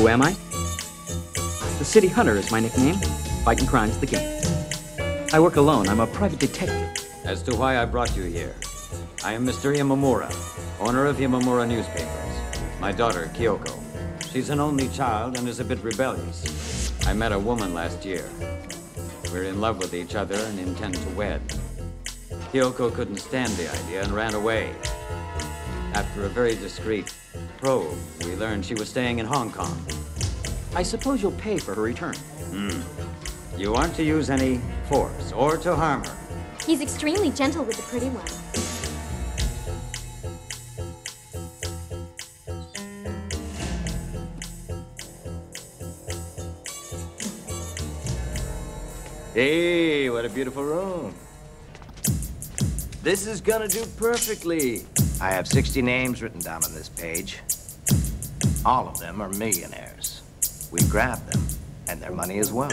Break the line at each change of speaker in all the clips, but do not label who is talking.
am I? The City Hunter is my nickname. Fighting crime's the game. I work alone. I'm a private detective.
As to why I brought you here, I am Mr. Imamura, owner of Imamura Newspapers. My daughter, Kyoko. She's an only child and is a bit rebellious. I met a woman last year. We're in love with each other and intend to wed. Kyoko couldn't stand the idea and ran away. After a very discreet probe, we learned she was staying in Hong Kong.
I suppose you'll pay for her return.
You aren't to use any force or to harm her.
He's extremely gentle with the pretty one.
Hey, what a beautiful room. This is gonna do perfectly. I have 60 names written down on this page. All of them are millionaires. We grab them, and their money as well.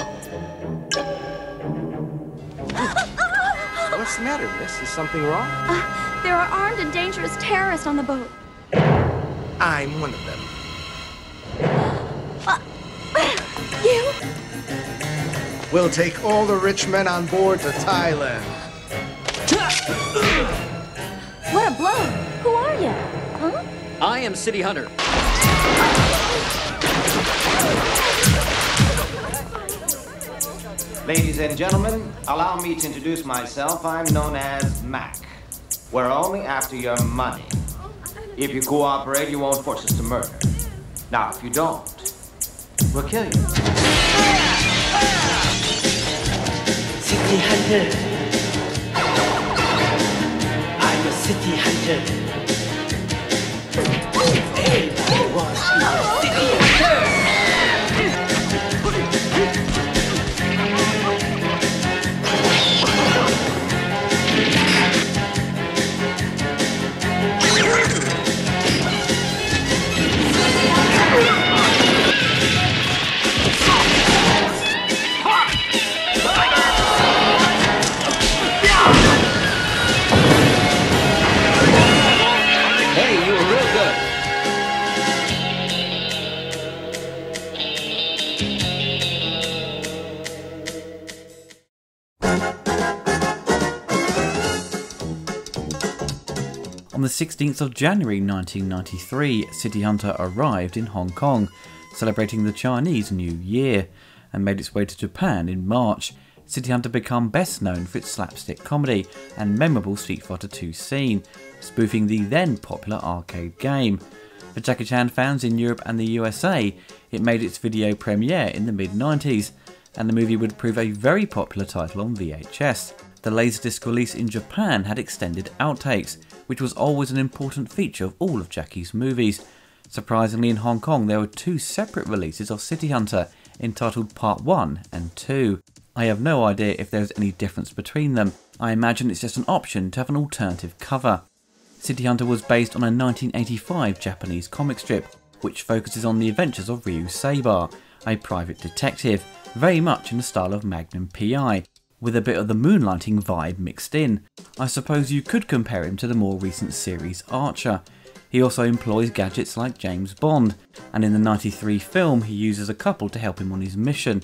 What's the matter, miss? Is something wrong?
There are armed and dangerous terrorists on the boat.
I'm one of them.
You?
We'll take all the rich men on board to Thailand.
What a blow! Who are you? Huh?
I am City Hunter.
Ladies and gentlemen, allow me to introduce myself. I'm known as Mac. We're only after your money. If you cooperate, you won't force us to murder. Now, if you don't, we'll kill you.
City Hunter. I'm a City Hunter. Everybody wants to be a City Hunter.
On the 16th of January 1993, City Hunter arrived in Hong Kong, celebrating the Chinese New Year, and made its way to Japan in March. City Hunter became best known for its slapstick comedy and memorable Street Fighter II scene, spoofing the then popular arcade game. For Jackie Chan fans in Europe and the USA, it made its video premiere in the mid-90s, and the movie would prove a very popular title on VHS. The Laserdisc release in Japan had extended outtakes, which was always an important feature of all of Jackie's movies. Surprisingly, in Hong Kong there were two separate releases of City Hunter, entitled Part 1 and 2. I have no idea if there's any difference between them. I imagine it's just an option to have an alternative cover. City Hunter was based on a 1985 Japanese comic strip, which focuses on the adventures of Ryu Saber, a private detective, very much in the style of Magnum P.I., with a bit of the moonlighting vibe mixed in. I suppose you could compare him to the more recent series Archer. He also employs gadgets like James Bond, and in the '93 film he uses a couple to help him on his mission.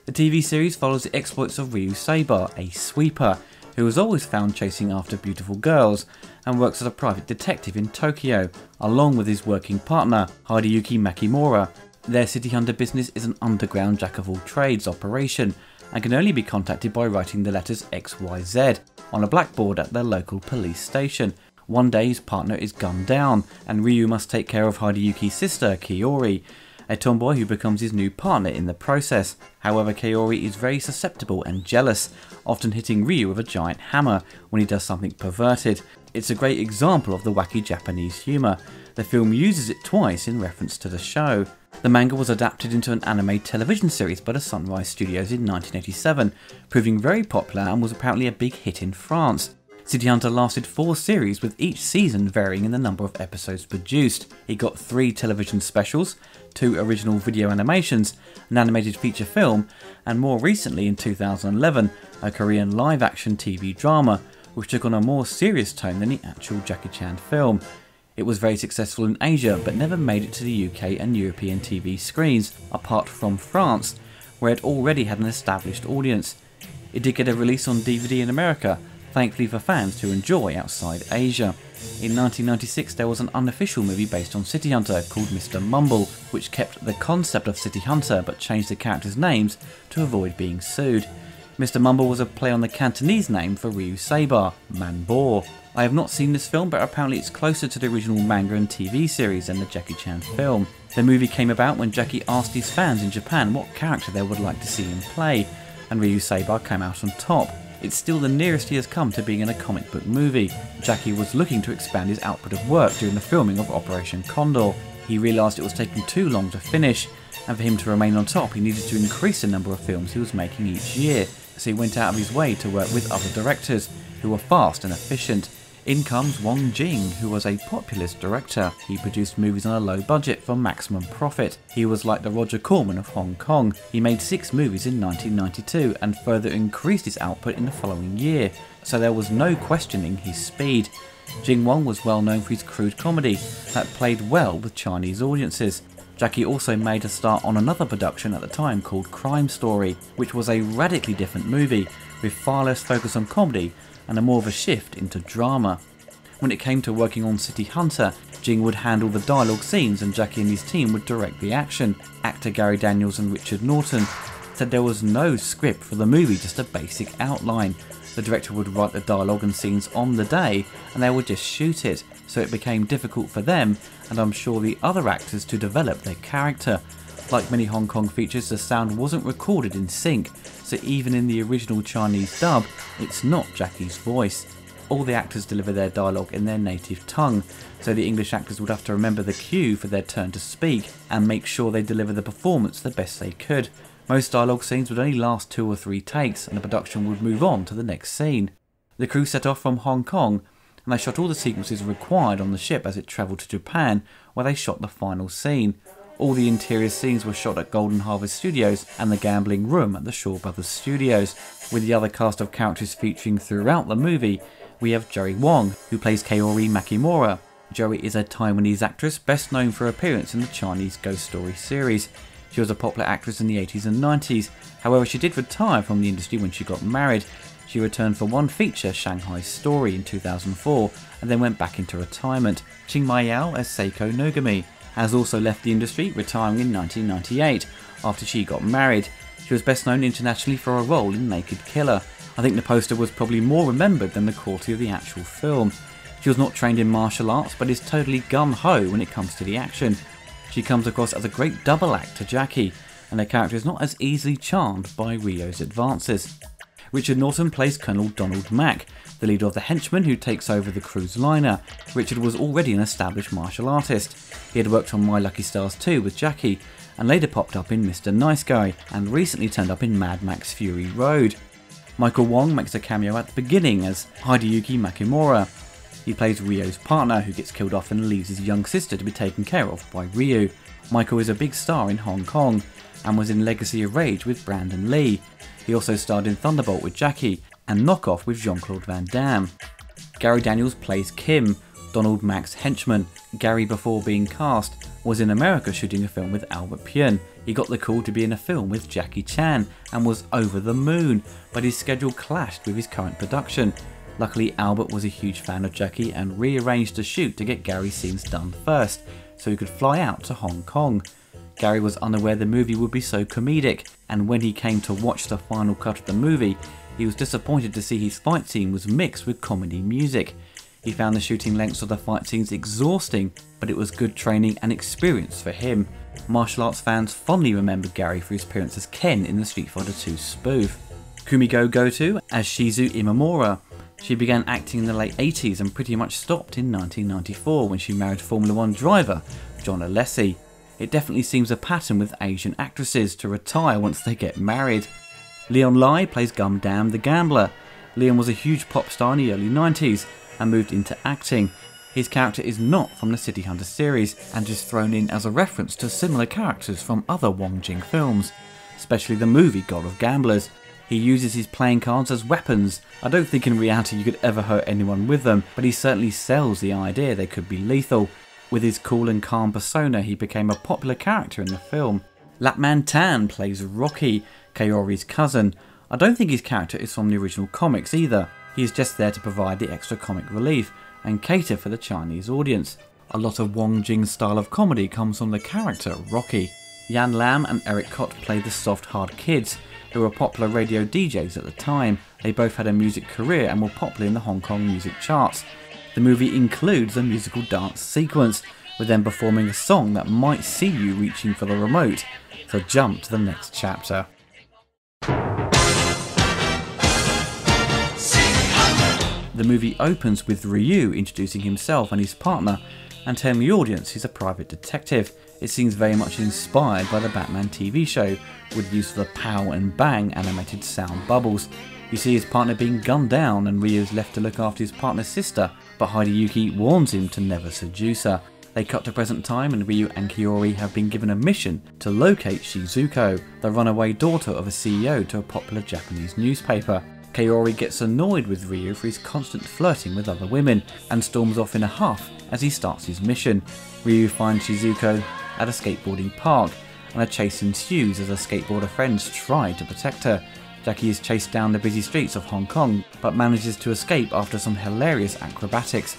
The TV series follows the exploits of Ryu Saber, a sweeper, who is always found chasing after beautiful girls, and works as a private detective in Tokyo, along with his working partner, Hideyuki Makimura. Their City Hunter business is an underground jack-of-all-trades operation, and can only be contacted by writing the letters XYZ on a blackboard at their local police station. One day his partner is gunned down, and Ryu must take care of Hideyuki's sister, Kiori, a tomboy who becomes his new partner in the process. However, Kiori is very susceptible and jealous, often hitting Ryu with a giant hammer when he does something perverted. It's a great example of the wacky Japanese humour. The film uses it twice in reference to the show. The manga was adapted into an anime television series by the Sunrise Studios in 1987, proving very popular and was apparently a big hit in France. City Hunter lasted 4 series, with each season varying in the number of episodes produced. It got 3 television specials, 2 original video animations, an animated feature film, and more recently in 2011, a Korean live-action TV drama, which took on a more serious tone than the actual Jackie Chan film. It was very successful in Asia, but never made it to the UK and European TV screens, apart from France, where it already had an established audience. It did get a release on DVD in America, thankfully for fans to enjoy outside Asia. In 1996 there was an unofficial movie based on City Hunter called Mr. Mumble, which kept the concept of City Hunter but changed the characters' names to avoid being sued. Mr. Mumble was a play on the Cantonese name for Ryu Saber, Man Bo. I have not seen this film, but apparently it's closer to the original manga and TV series than the Jackie Chan film. The movie came about when Jackie asked his fans in Japan what character they would like to see him play, and Ryu Saber came out on top. It's still the nearest he has come to being in a comic book movie. Jackie was looking to expand his output of work during the filming of Operation Condor. He realised it was taking too long to finish, and for him to remain on top he needed to increase the number of films he was making each year, so he went out of his way to work with other directors, who were fast and efficient. In comes Wong, who was a populist director. He produced movies on a low budget for maximum profit. He was like the Roger Corman of Hong Kong. He made 6 movies in 1992 and further increased his output in the following year, so there was no questioning his speed. Wong was well known for his crude comedy that played well with Chinese audiences. Jackie also made a start on another production at the time called Crime Story, which was a radically different movie with far less focus on comedy and a more of a shift into drama. When it came to working on City Hunter, Jing would handle the dialogue scenes and Jackie and his team would direct the action. Actor Gary Daniels and Richard Norton said there was no script for the movie, just a basic outline. The director would write the dialogue and scenes on the day and they would just shoot it, so it became difficult for them and I'm sure the other actors to develop their character. Like many Hong Kong features, the sound wasn't recorded in sync, so even in the original Chinese dub, it's not Jackie's voice. All the actors deliver their dialogue in their native tongue, so the English actors would have to remember the cue for their turn to speak and make sure they deliver the performance the best they could. Most dialogue scenes would only last 2 or 3 takes and the production would move on to the next scene. The crew set off from Hong Kong and they shot all the sequences required on the ship as it travelled to Japan, where they shot the final scene. All the interior scenes were shot at Golden Harvest Studios and the gambling room at the Shaw Brothers Studios. With the other cast of characters featuring throughout the movie, we have Joey Wong, who plays Kaori Makimura. Joey is a Taiwanese actress best known for her appearance in the Chinese Ghost Story series. She was a popular actress in the 80s and 90s, however she did retire from the industry when she got married. She returned for one feature, Shanghai Story, in 2004, and then went back into retirement. Ching Mai Yao as Seiko Nogami has also left the industry, retiring in 1998 after she got married. She was best known internationally for her role in Naked Killer. I think the poster was probably more remembered than the quality of the actual film. She was not trained in martial arts but is totally gung-ho when it comes to the action. She comes across as a great double act to Jackie, and her character is not as easily charmed by Rio's advances. Richard Norton plays Colonel Donald Mack, the leader of the henchmen who takes over the cruise liner. Richard was already an established martial artist. He had worked on My Lucky Stars 2 with Jackie, and later popped up in Mr. Nice Guy, and recently turned up in Mad Max Fury Road. Michael Wong makes a cameo at the beginning as Hideyuki Makimura. He plays Rio's partner, who gets killed off and leaves his young sister to be taken care of by Rio. Michael is a big star in Hong Kong, and was in Legacy of Rage with Brandon Lee. He also starred in Thunderbolt with Jackie, and Knockoff with Jean-Claude Van Damme. Gary Daniels plays Kim, Donald Mack's henchman. Gary, before being cast, was in America shooting a film with Albert Pyun. He got the call to be in a film with Jackie Chan, and was over the moon, but his schedule clashed with his current production. Luckily, Albert was a huge fan of Jackie and rearranged the shoot to get Gary's scenes done first, so he could fly out to Hong Kong. Gary was unaware the movie would be so comedic, and when he came to watch the final cut of the movie, he was disappointed to see his fight scene was mixed with comedy music. He found the shooting lengths of the fight scenes exhausting, but it was good training and experience for him. Martial arts fans fondly remember Gary for his appearance as Ken in the Street Fighter II spoof. Kumiko Goto as Shizu Imamura. She began acting in the late 80s and pretty much stopped in 1994 when she married Formula 1 driver John Alessi. It definitely seems a pattern with Asian actresses to retire once they get married. Leon Lai plays Gum Dam the Gambler. Leon was a huge pop star in the early 90s and moved into acting. His character is not from the City Hunter series and is thrown in as a reference to similar characters from other Wong Jing films, especially the movie God of Gamblers. He uses his playing cards as weapons. I don't think in reality you could ever hurt anyone with them, but he certainly sells the idea they could be lethal. With his cool and calm persona, he became a popular character in the film. Lapman Tan plays Rocky, Kaori's cousin. I don't think his character is from the original comics either. He is just there to provide the extra comic relief and cater for the Chinese audience. A lot of Wong Jing's style of comedy comes from the character Rocky. Yan Lam and Eric Cott played the soft hard kids, who were popular radio DJs at the time. They both had a music career and were popular in the Hong Kong music charts. The movie includes a musical dance sequence, with them performing a song that might see you reaching for the remote. So jump to the next chapter. The movie opens with Ryu introducing himself and his partner and telling the audience he's a private detective. It seems very much inspired by the Batman TV show, with use of the pow and bang animated sound bubbles. You see his partner being gunned down and Ryu is left to look after his partner's sister, but Hideyuki warns him to never seduce her. They cut to present time and Ryu and Kaori have been given a mission to locate Shizuko, the runaway daughter of a CEO to a popular Japanese newspaper. Kaori gets annoyed with Ryu for his constant flirting with other women and storms off in a huff as he starts his mission. Ryu finds Shizuko at a skateboarding park and a chase ensues as her skateboarder friends try to protect her. Jackie is chased down the busy streets of Hong Kong but manages to escape after some hilarious acrobatics.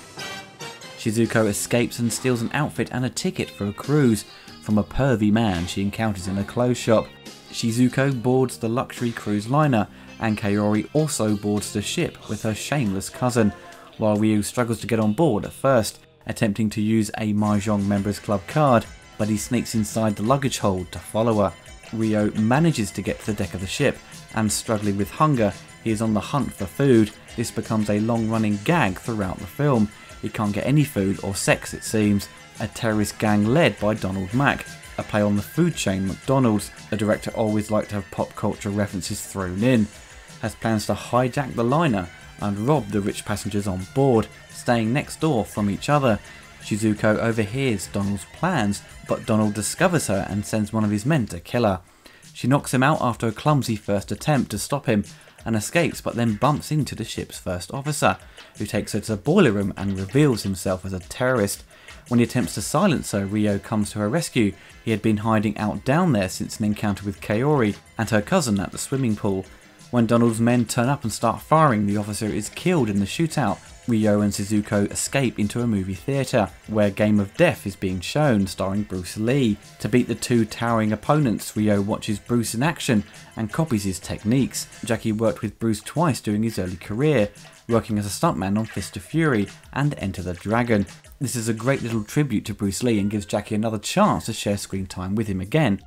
Shizuko escapes and steals an outfit and a ticket for a cruise from a pervy man she encounters in a clothes shop. Shizuko boards the luxury cruise liner and Kaori also boards the ship with her shameless cousin, while Ryu struggles to get on board at first, attempting to use a Mahjong Members Club card, but he sneaks inside the luggage hold to follow her. Ryu manages to get to the deck of the ship, and struggling with hunger, he is on the hunt for food. This becomes a long-running gag throughout the film. He can't get any food or sex, it seems. A terrorist gang led by Donald Mack, a play on the food chain McDonald's. The director always liked to have pop culture references thrown in. Has plans to hijack the liner and rob the rich passengers on board, staying next door from each other. Shizuko overhears Donald's plans, but Donald discovers her and sends one of his men to kill her. She knocks him out after a clumsy first attempt to stop him and escapes, but then bumps into the ship's first officer, who takes her to the boiler room and reveals himself as a terrorist. When he attempts to silence her, Ryo comes to her rescue. He had been hiding out down there since an encounter with Kaori and her cousin at the swimming pool. When Donald's men turn up and start firing, the officer is killed in the shootout. Ryo and Shizuko escape into a movie theatre, where Game of Death is being shown, starring Bruce Lee. To beat the two towering opponents, Ryo watches Bruce in action and copies his techniques. Jackie worked with Bruce twice during his early career, working as a stuntman on Fist of Fury and Enter the Dragon. This is a great little tribute to Bruce Lee and gives Jackie another chance to share screen time with him again.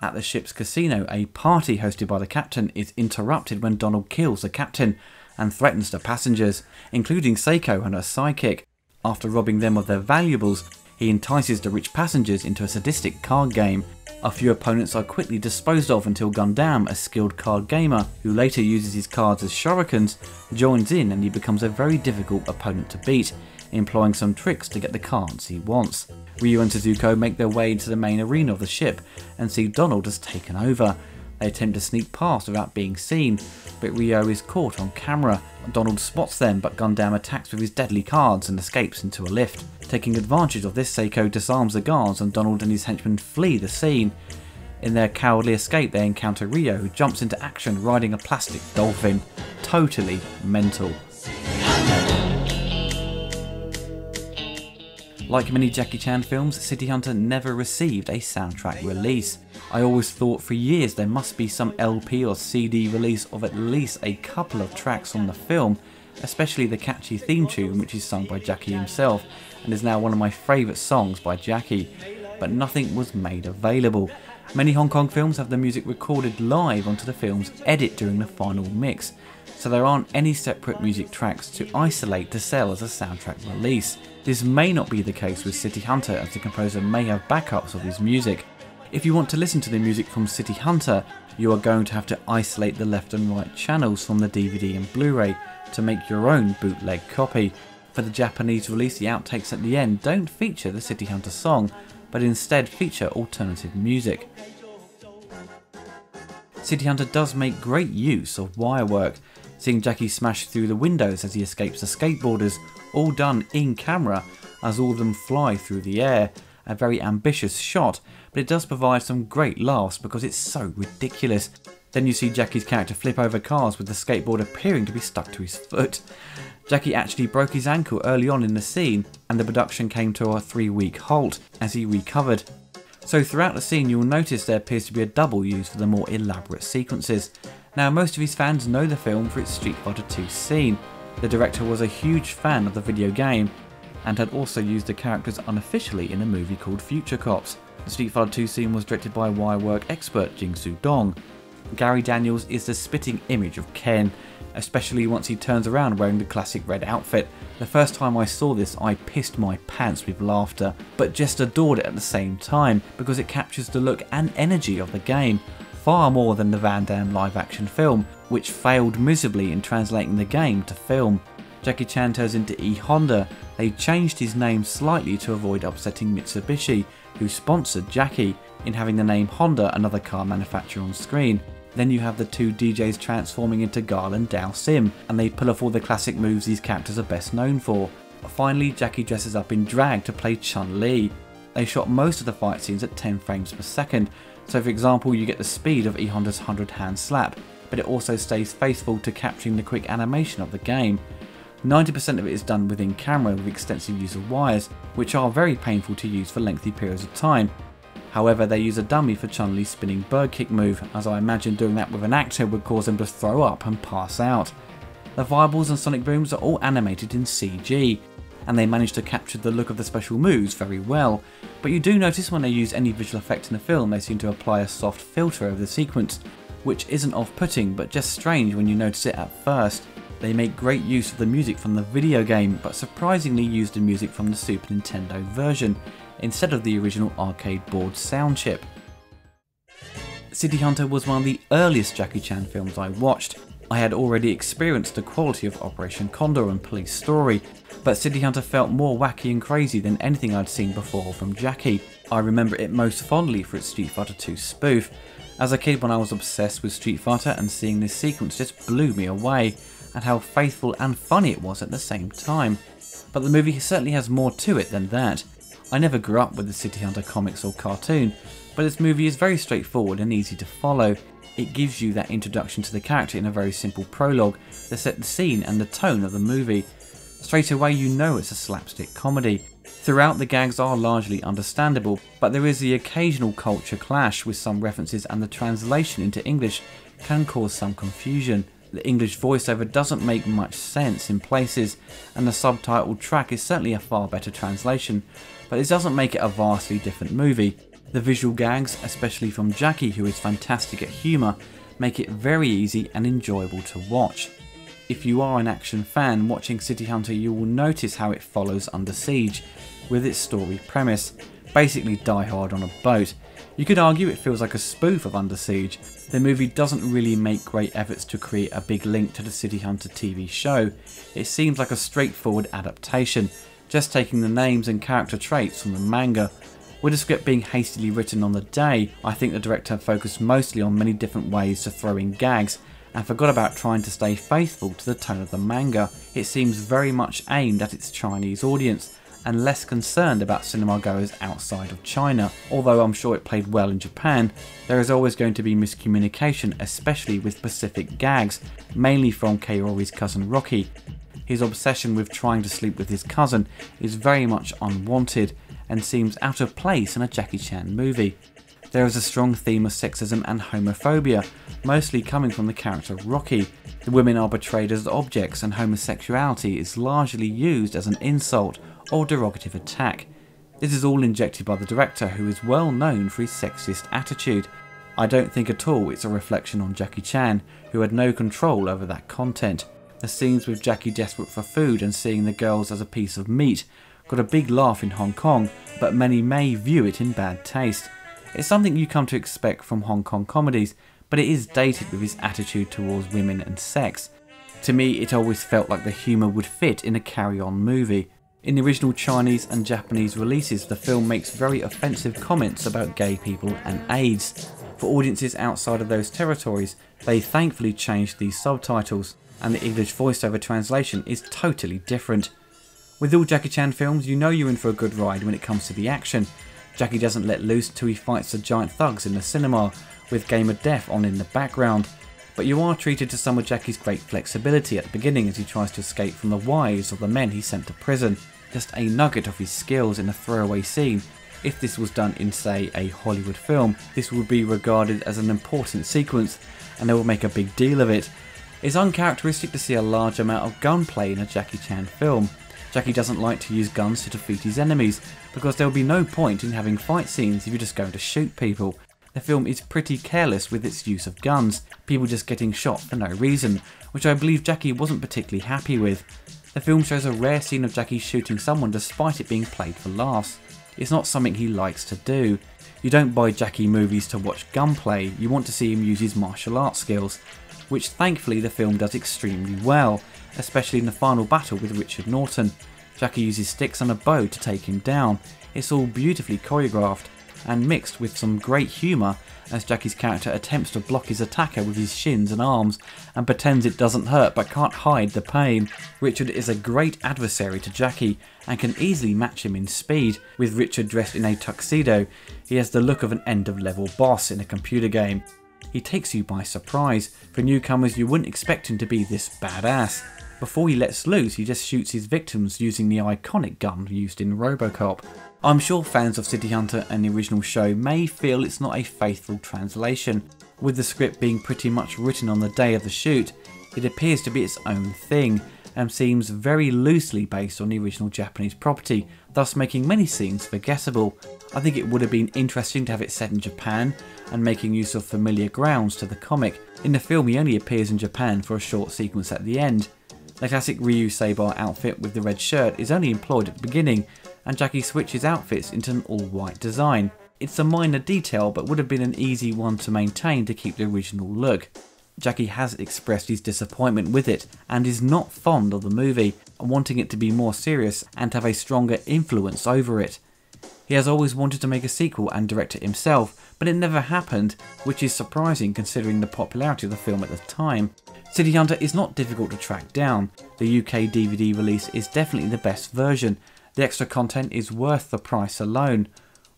At the ship's casino, a party hosted by the captain is interrupted when Donald kills the captain and threatens the passengers, including Seiko and her sidekick. After robbing them of their valuables, he entices the rich passengers into a sadistic card game. A few opponents are quickly disposed of until Gundam, a skilled card gamer who later uses his cards as shurikens, joins in and he becomes a very difficult opponent to beat, employing some tricks to get the cards he wants. Ryu and Shizuko make their way into the main arena of the ship and see Donald has taken over. They attempt to sneak past without being seen, but Ryu is caught on camera. Donald spots them, but Gundam attacks with his deadly cards and escapes into a lift. Taking advantage of this, Seiko disarms the guards and Donald and his henchmen flee the scene. In their cowardly escape, they encounter Ryu, who jumps into action riding a plastic dolphin. Totally mental. Like many Jackie Chan films, City Hunter never received a soundtrack release. I always thought for years there must be some LP or CD release of at least a couple of tracks from the film, especially the catchy theme tune which is sung by Jackie himself and is now one of my favourite songs by Jackie, but nothing was made available. Many Hong Kong films have the music recorded live onto the film's edit during the final mix, so there aren't any separate music tracks to isolate to sell as a soundtrack release. This may not be the case with City Hunter, as the composer may have backups of his music. If you want to listen to the music from City Hunter, you are going to have to isolate the left and right channels from the DVD and Blu-ray to make your own bootleg copy. For the Japanese release, the outtakes at the end don't feature the City Hunter song, but instead feature alternative music. City Hunter does make great use of wire work, seeing Jackie smash through the windows as he escapes the skateboarders, all done in camera as all of them fly through the air. A very ambitious shot, but it does provide some great laughs because it's so ridiculous. Then you see Jackie's character flip over cars with the skateboard appearing to be stuck to his foot. Jackie actually broke his ankle early on in the scene, and the production came to a 3-week halt as he recovered. So throughout the scene you'll notice there appears to be a double used for the more elaborate sequences. Now most of his fans know the film for its Street Fighter 2 scene. The director was a huge fan of the video game and had also used the characters unofficially in a movie called Future Cops. The Street Fighter 2 scene was directed by wirework expert Jingsu Dong. Gary Daniels is the spitting image of Ken, especially once he turns around wearing the classic red outfit. The first time I saw this I pissed my pants with laughter, but just adored it at the same time because it captures the look and energy of the game, far more than the Van Damme live action film, which failed miserably in translating the game to film. Jackie Chan turns into E Honda. They changed his name slightly to avoid upsetting Mitsubishi, who sponsored Jackie, in having the name Honda, another car manufacturer, on screen. Then you have the two DJs transforming into Guile and Dao Sim, and they pull off all the classic moves these characters are best known for. Finally, Jackie dresses up in drag to play Chun-Li. They shot most of the fight scenes at 10 frames per second, so for example you get the speed of E Honda's 100-hand slap, but it also stays faithful to capturing the quick animation of the game. 90% of it is done within camera with extensive use of wires, which are very painful to use for lengthy periods of time. However, they use a dummy for Chun-Li's spinning bird kick move, as I imagine doing that with an actor would cause them to throw up and pass out. The fireballs and sonic booms are all animated in CG, and they manage to capture the look of the special moves very well, but you do notice when they use any visual effect in the film they seem to apply a soft filter over the sequence, which isn't off-putting but just strange when you notice it at first. They make great use of the music from the video game, but surprisingly use the music from the Super Nintendo version, instead of the original arcade board sound chip. City Hunter was one of the earliest Jackie Chan films I watched. I had already experienced the quality of Operation Condor and Police Story, but City Hunter felt more wacky and crazy than anything I'd seen before from Jackie. I remember it most fondly for its Street Fighter 2 spoof. As a kid when I was obsessed with Street Fighter, and seeing this sequence just blew me away, and how faithful and funny it was at the same time. But the movie certainly has more to it than that. I never grew up with the City Hunter comics or cartoon, but this movie is very straightforward and easy to follow. It gives you that introduction to the character in a very simple prologue that set the scene and the tone of the movie. Straight away you know it's a slapstick comedy. Throughout the gags are largely understandable, but there is the occasional culture clash with some references, and the translation into English can cause some confusion. The English voiceover doesn't make much sense in places, and the subtitled track is certainly a far better translation, but it doesn't make it a vastly different movie. The visual gags, especially from Jackie, who is fantastic at humour, make it very easy and enjoyable to watch. If you are an action fan watching City Hunter, you will notice how it follows Under Siege, with its story premise, basically Die Hard on a boat. You could argue it feels like a spoof of Under Siege. The movie doesn't really make great efforts to create a big link to the City Hunter TV show. It seems like a straightforward adaptation, just taking the names and character traits from the manga. With the script being hastily written on the day, I think the director focused mostly on many different ways to throw in gags, and forgot about trying to stay faithful to the tone of the manga. It seems very much aimed at its Chinese audience, and less concerned about cinema goers outside of China. Although I'm sure it played well in Japan, there is always going to be miscommunication, especially with specific gags, mainly from Kaori's cousin Rocky. His obsession with trying to sleep with his cousin is very much unwanted, and seems out of place in a Jackie Chan movie. There is a strong theme of sexism and homophobia, mostly coming from the character Rocky. The women are portrayed as objects, and homosexuality is largely used as an insult or derogative attack. This is all injected by the director, who is well known for his sexist attitude. I don't think at all it's a reflection on Jackie Chan, who had no control over that content. The scenes with Jackie desperate for food and seeing the girls as a piece of meat got a big laugh in Hong Kong, but many may view it in bad taste. It's something you come to expect from Hong Kong comedies, but it is dated with his attitude towards women and sex. To me, it always felt like the humour would fit in a carry-on movie. In the original Chinese and Japanese releases, the film makes very offensive comments about gay people and AIDS. For audiences outside of those territories, they thankfully changed these subtitles, and the English voiceover translation is totally different. With all Jackie Chan films, you know you're in for a good ride when it comes to the action. Jackie doesn't let loose till he fights the giant thugs in the cinema, with Game of Death on in the background. But you are treated to some of Jackie's great flexibility at the beginning as he tries to escape from the wives of the men he sent to prison. Just a nugget of his skills in a throwaway scene. If this was done in, say, a Hollywood film, this would be regarded as an important sequence, and they would make a big deal of it. It's uncharacteristic to see a large amount of gunplay in a Jackie Chan film. Jackie doesn't like to use guns to defeat his enemies, because there will be no point in having fight scenes if you're just going to shoot people. The film is pretty careless with its use of guns, people just getting shot for no reason, which I believe Jackie wasn't particularly happy with. The film shows a rare scene of Jackie shooting someone despite it being played for laughs. It's not something he likes to do. You don't buy Jackie movies to watch gunplay, you want to see him use his martial arts skills, which thankfully the film does extremely well, especially in the final battle with Richard Norton. Jackie uses sticks and a bow to take him down. It's all beautifully choreographed, and mixed with some great humour as Jackie's character attempts to block his attacker with his shins and arms and pretends it doesn't hurt but can't hide the pain. Richard is a great adversary to Jackie and can easily match him in speed. With Richard dressed in a tuxedo, he has the look of an end of level boss in a computer game. He takes you by surprise. For newcomers, you wouldn't expect him to be this badass. Before he lets loose, he just shoots his victims using the iconic gun used in RoboCop. I'm sure fans of City Hunter and the original show may feel it's not a faithful translation. With the script being pretty much written on the day of the shoot, it appears to be its own thing and seems very loosely based on the original Japanese property, thus making many scenes forgettable. I think it would have been interesting to have it set in Japan and making use of familiar grounds to the comic. In the film, he only appears in Japan for a short sequence at the end. The classic Ryu Saber outfit with the red shirt is only employed at the beginning, and Jackie switches outfits into an all-white design. It's a minor detail but would have been an easy one to maintain to keep the original look. Jackie has expressed his disappointment with it and is not fond of the movie, wanting it to be more serious and have a stronger influence over it. He has always wanted to make a sequel and direct it himself, but it never happened, which is surprising considering the popularity of the film at the time. City Hunter is not difficult to track down. The UK DVD release is definitely the best version. The extra content is worth the price alone.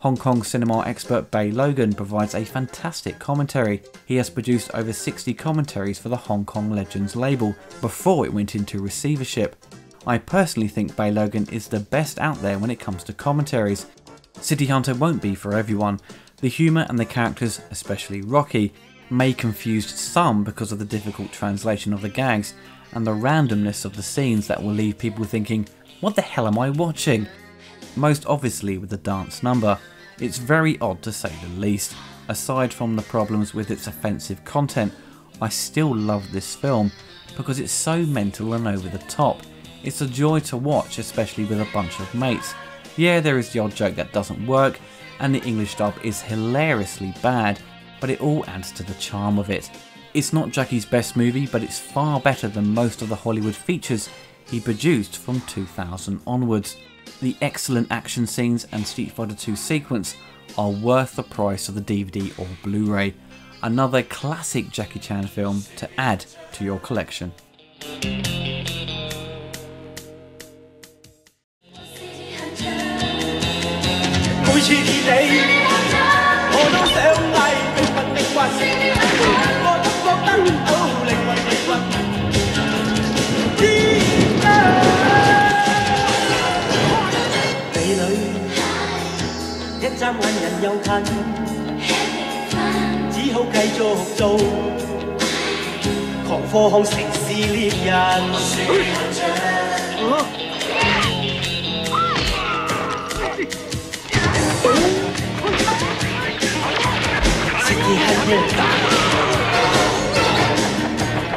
Hong Kong cinema expert Bay Logan provides a fantastic commentary. He has produced over 60 commentaries for the Hong Kong Legends label before it went into receivership. I personally think Bay Logan is the best out there when it comes to commentaries. City Hunter won't be for everyone. The humour and the characters, especially Rocky, may confuse some because of the difficult translation of the gags and the randomness of the scenes that will leave people thinking, what the hell am I watching? Most obviously with the dance number. It's very odd to say the least. Aside from the problems with its offensive content, I still love this film because it's so mental and over the top. It's a joy to watch, especially with a bunch of mates. Yeah, there is the odd joke that doesn't work, and the English dub is hilariously bad, but it all adds to the charm of it. It's not Jackie's best movie, but it's far better than most of the Hollywood features he produced from 2000 onwards. The excellent action scenes and Street Fighter 2 sequence are worth the price of the DVD or Blu-ray. Another classic Jackie Chan film to add to your collection.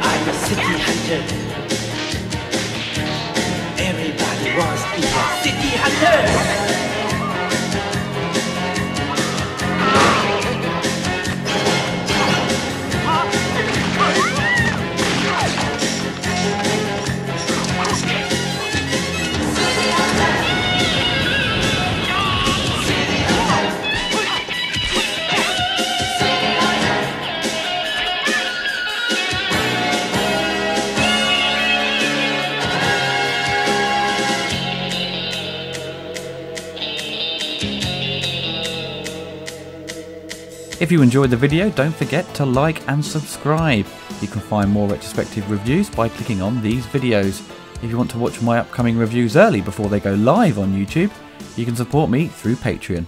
I'm a city hunter. Everybody wants to be a city hunter.
If you enjoyed the video, don't forget to like and subscribe. You can find more retrospective reviews by clicking on these videos. If you want to watch my upcoming reviews early before they go live on YouTube, you can support me through Patreon.